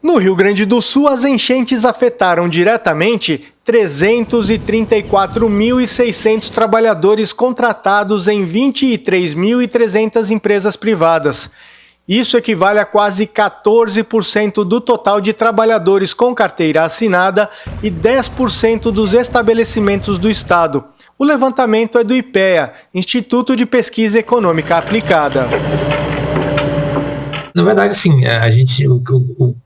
No Rio Grande do Sul, as enchentes afetaram diretamente 334.600 trabalhadores contratados em 23.300 empresas privadas. Isso equivale a quase 14% do total de trabalhadores com carteira assinada e 10% dos estabelecimentos do Estado. O levantamento é do IPEA, Instituto de Pesquisa Econômica Aplicada. Na verdade, sim,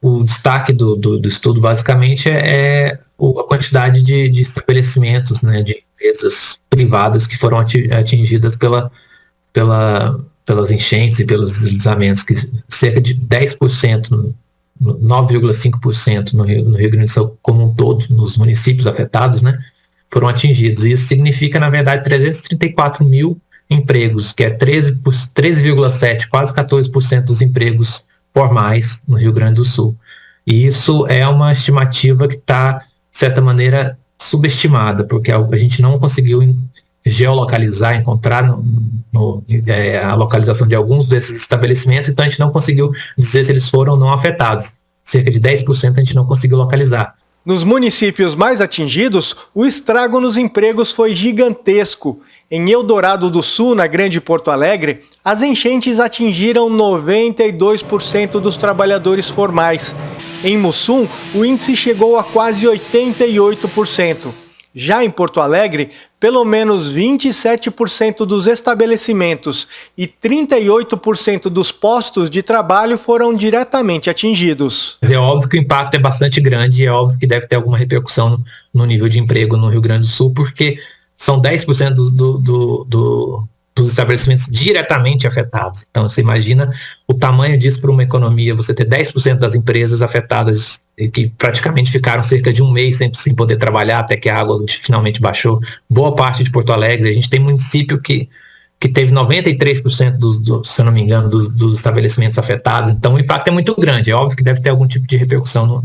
o destaque do estudo basicamente é a quantidade de estabelecimentos, né, de empresas privadas que foram atingidas pelas enchentes e pelos deslizamentos, que cerca de 10%, 9,5% no Rio Grande do Sul como um todo, nos municípios afetados, né, foram atingidos. Isso significa, na verdade, 334 mil empregos, que é 13,7%, quase 14% dos empregos formais no Rio Grande do Sul. E isso é uma estimativa que está, de certa maneira, subestimada, porque a gente não conseguiu geolocalizar, encontrar a localização de alguns desses estabelecimentos, então a gente não conseguiu dizer se eles foram ou não afetados. Cerca de 10% a gente não conseguiu localizar. Nos municípios mais atingidos, o estrago nos empregos foi gigantesco. Em Eldorado do Sul, na Grande Porto Alegre, as enchentes atingiram 92% dos trabalhadores formais. Em Mussum, o índice chegou a quase 88%. Já em Porto Alegre, pelo menos 27% dos estabelecimentos e 38% dos postos de trabalho foram diretamente atingidos. É óbvio que o impacto é bastante grande e é óbvio que deve ter alguma repercussão no nível de emprego no Rio Grande do Sul, porque são 10% dos estabelecimentos diretamente afetados. Então, você imagina o tamanho disso para uma economia, você ter 10% das empresas afetadas, que praticamente ficaram cerca de um mês sem poder trabalhar, até que a água finalmente baixou. Boa parte de Porto Alegre, a gente tem município que teve 93%, se eu não me engano, dos estabelecimentos afetados. Então, o impacto é muito grande. É óbvio que deve ter algum tipo de repercussão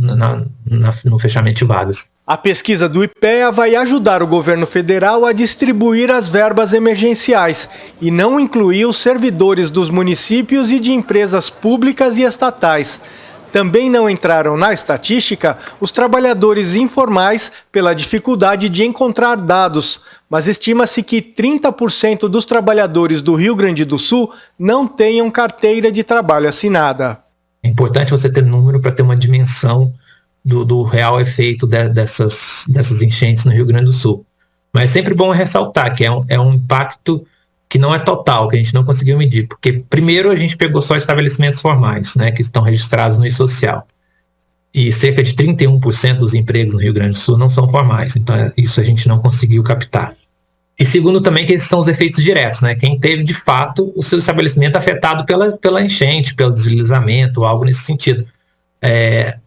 no fechamento de vagas. A pesquisa do IPEA vai ajudar o governo federal a distribuir as verbas emergenciais e não incluir os servidores dos municípios e de empresas públicas e estatais. Também não entraram na estatística os trabalhadores informais pela dificuldade de encontrar dados, mas estima-se que 30% dos trabalhadores do Rio Grande do Sul não tenham carteira de trabalho assinada. É importante você ter número para ter uma dimensão do real efeito dessas enchentes no Rio Grande do Sul. Mas é sempre bom ressaltar que é um impacto que não é total, que a gente não conseguiu medir, porque primeiro a gente pegou só estabelecimentos formais, né, que estão registrados no I-Social, e cerca de 31% dos empregos no Rio Grande do Sul não são formais, então isso a gente não conseguiu captar. E segundo também que esses são os efeitos diretos, né, quem teve de fato o seu estabelecimento afetado pela enchente, pelo deslizamento, algo nesse sentido. É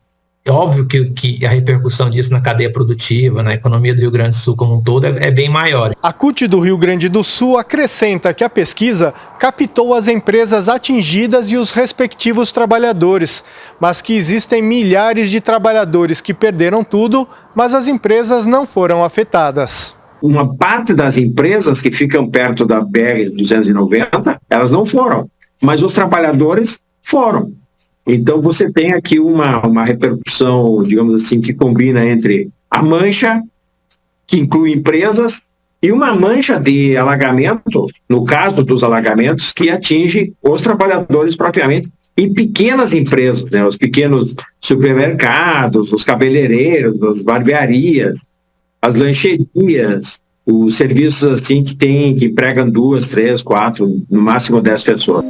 óbvio que a repercussão disso na cadeia produtiva, na economia do Rio Grande do Sul como um todo, é bem maior. A CUT do Rio Grande do Sul acrescenta que a pesquisa captou as empresas atingidas e os respectivos trabalhadores, mas que existem milhares de trabalhadores que perderam tudo, mas as empresas não foram afetadas. Uma parte das empresas que ficam perto da BR-290, elas não foram, mas os trabalhadores foram. Então, você tem aqui uma repercussão, digamos assim, que combina entre a mancha, que inclui empresas, e uma mancha de alagamento, no caso dos alagamentos, que atinge os trabalhadores propriamente, e pequenas empresas, né, os pequenos supermercados, os cabeleireiros, as barbearias, as lancherias, os serviços assim que empregam 2, 3, 4, no máximo 10 pessoas.